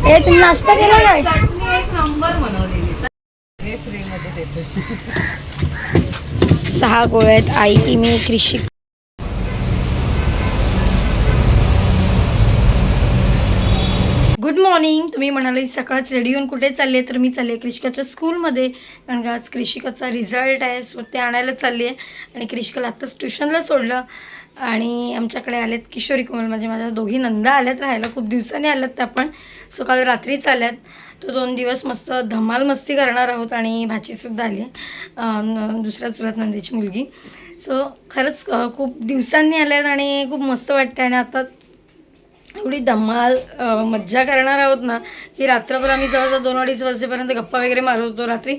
हे तुम्ही नाश्ता केला काय? चटणी एक नंबर बनवलेली. हे फ्री मध्ये देते. 6 गोळ्या आहेत. आई की मी कृषी. Good morning. तुम्ही म्हणाले सकाळच रेडी होऊन कुठे चालले, तर मी चालले कृषिकाच्या स्कूलमध्ये, कारण का आज कृषिकाचा रिझल्ट आहे. सो ते आणायला चालली आहे. आणि कृषिकाला आत्ताच ट्युशनला सोडलं. आणि आमच्याकडे आलेत किशोरी कोमल, म्हणजे माझ्या दोघी नंदा आल्यात राहायला. खूप दिवसांनी आल्यात त्या पण. सो काल रात्रीच आल्यात. तो 2 दिवस मस्त धमाल मस्ती करणार आहोत. आणि भाचीसुद्धा आली आहे, दुसऱ्या चुलत नंदेची मुलगी. सो खरंच खूप दिवसांनी आल्यात आणि खूप मस्त वाटतं. आणि आता एवढी धमाल मज्जा करणार आहोत ना, की रात्रभर आम्ही जवळजवळ 2-2:30 वाजेपर्यंत गप्पा वगैरे मारत होतो. रात्री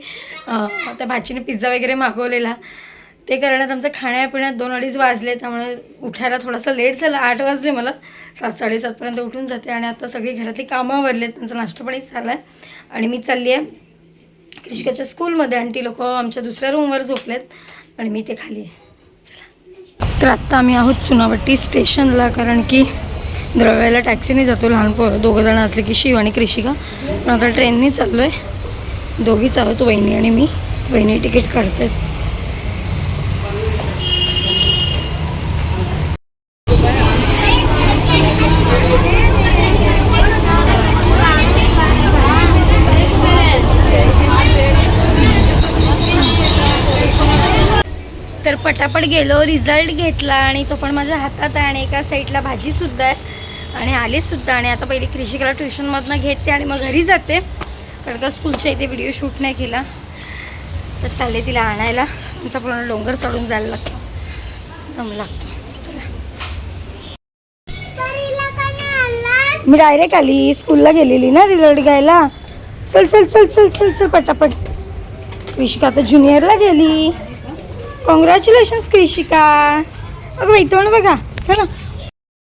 त्या भाचीने पिझ्झा वगैरे मागवलेला, ते करण्यात आमचं खाण्यापिण्यात 2-2:30 वाजले. त्यामुळे उठायला थोडासा लेट झाला. 8 वाजले मला. 7-7:30पर्यंत उठून जाते. आणि आता सगळी घरातली कामं आवरलेत, त्यांचा नाश्ता पाणी झाला आहे. आणि मी चालली आहे कृषिकाच्या स्कूलमध्ये. आणि ती लोक आमच्या दुसऱ्या रूमवर झोपलेत आणि मी ते खाली आहे. चला, तर आत्ता आम्ही आहोत चुनावट्टी स्टेशनला, कारण की दरवेळेला टॅक्सीने जातो लहान पोरं 2 जण असले की, शिव आणि कृषिका. पण आता ट्रेनने चाललो आहे. दोघीच आहोत, वहिनी आणि मी. वहिनी तिकीट काढतात. तर पटापट गेलो, रिझल्ट घेतला. आणि तो पण माझ्या हातात आहे. आणि एका साईडला भाजीसुद्धा आहे. आणि आलेसुद्धा. आणि आता पहिली कृषिकाला ट्युशनमधनं घेते आणि मग घरी जाते, कारण का स्कूलच्या इथे व्हिडिओ शूट नाही केला. तर चालले तिला आणायला. आमचा पूर्ण डोंगर चढून जायला लागतो, दम लागतो. चला, मी डायरेक्ट आली. स्कूलला गेलेली ना रिझल्ट घ्यायला. चल चल चल चल चल चल पटापट. कृषिका आता ज्युनियरला गेली. कॉंग्रॅच्युलेशन्स कृषिका. अगं बाई तोंड बघा. चला,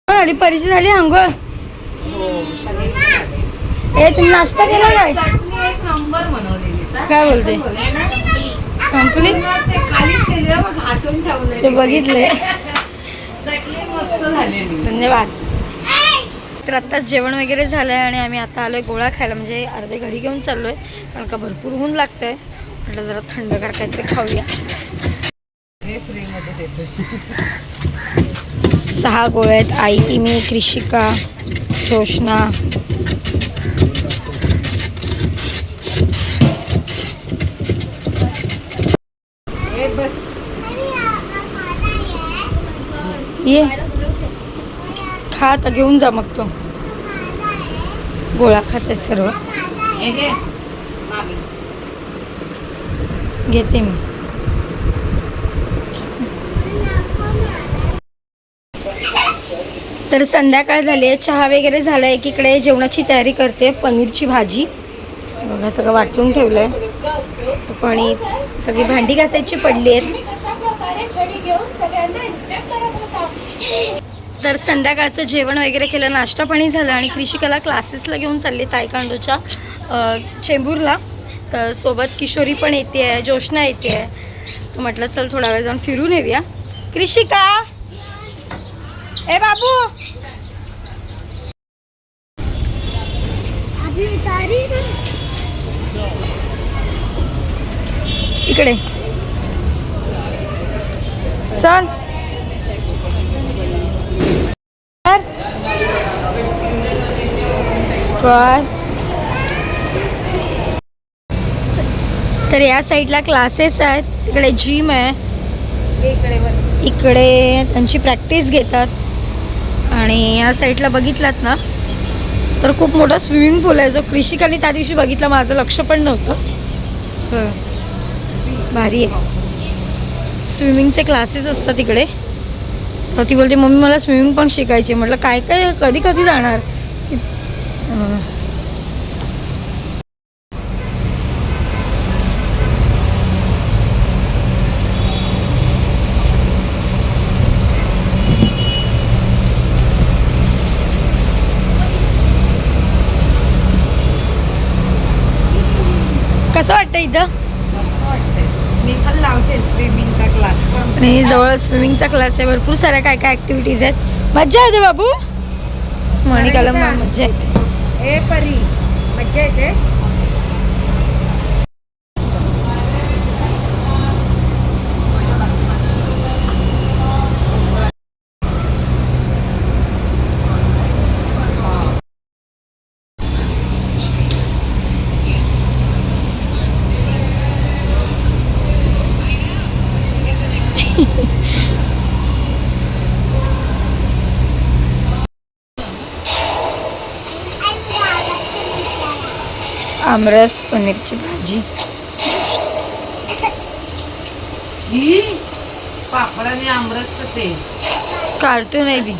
आली परीक्षा झाली. अंघोळ. हे तुम्ही नाश्ता केला काय? चटणी एक नंबर बनवलेली. काय बोलते? संपली? ते खालीच केली बघ, घासून ठेवले. ते बघितले. चटणी मस्त झालेली. धन्यवाद. तर आत्ताच जेवण वगैरे झालं आहे. आणि आम्ही आता आलो आहे गोळा खायला, म्हणजे अर्धे घरी घेऊन चाललो आहे, कारण का भरपूर ऊन लागतं आहे. म्हटलं जरा थंडगार काहीतरी खाऊया. हे फ्री मध्ये देते. 6 गोळ्या आहेत. आई की मी कृषिका, रोशना. हे बस ये खा, आता घेऊन जा मग. तो गोळा खाते सर्व. हे घे. घेते मी. तर संध्याकाळ झाली आहे, चहा वगैरे झाला आहे. एकीकडे जेवणाची तयारी करते, पनीरची भाजी बघा सगळं वाटून ठेवलं आहे. आणि सगळी भांडी घासायची पडली आहेत. तर संध्याकाळचं जेवण वगैरे केलं, नाश्ता पाणी झालं. आणि कृषिकाला क्लासेसला घेऊन चालली तायकांडोच्या चेंबूरला. तर सोबत किशोरी पण येते आहे, जोशना येते आहे. तर म्हटलं चल थोडा वेळ जाऊन फिरून येऊया. कृषिका, ए बाबू, इकडे चल. तर या साईडला क्लासेस आहेत, तिकडे जिम आहे. इकडे त्यांची प्रॅक्टिस घेतात. आणि या साईडला बघितलात ना तर खूप मोठा स्विमिंग पूल आहे, जो कृषिकाने त्या दिवशी बघितला, माझं लक्ष पण नव्हतं. भारी आहे. स्विमिंगचे क्लासेस असतात तिकडे. तर ती बोलते मम्मी मला स्विमिंग पण शिकायची. म्हटलं काय काय कधी कधी जाणार. कसं वाटतं इथं? मस्त वाटतंय. मी पण लावते स्विमिंगचा क्लास पण. आणि जवळ स्विमिंगचा क्लास आहे, भरपूर साऱ्या काय काय ॲक्टिव्हिटीज आहेत. मज्जा येते बाबू. स्मरणिकाला मज्जा येते. ए परी मज्जा येते. आमरस पनीरची भाजी. ही पापडाने आमरस ते कार्टून आहे ती.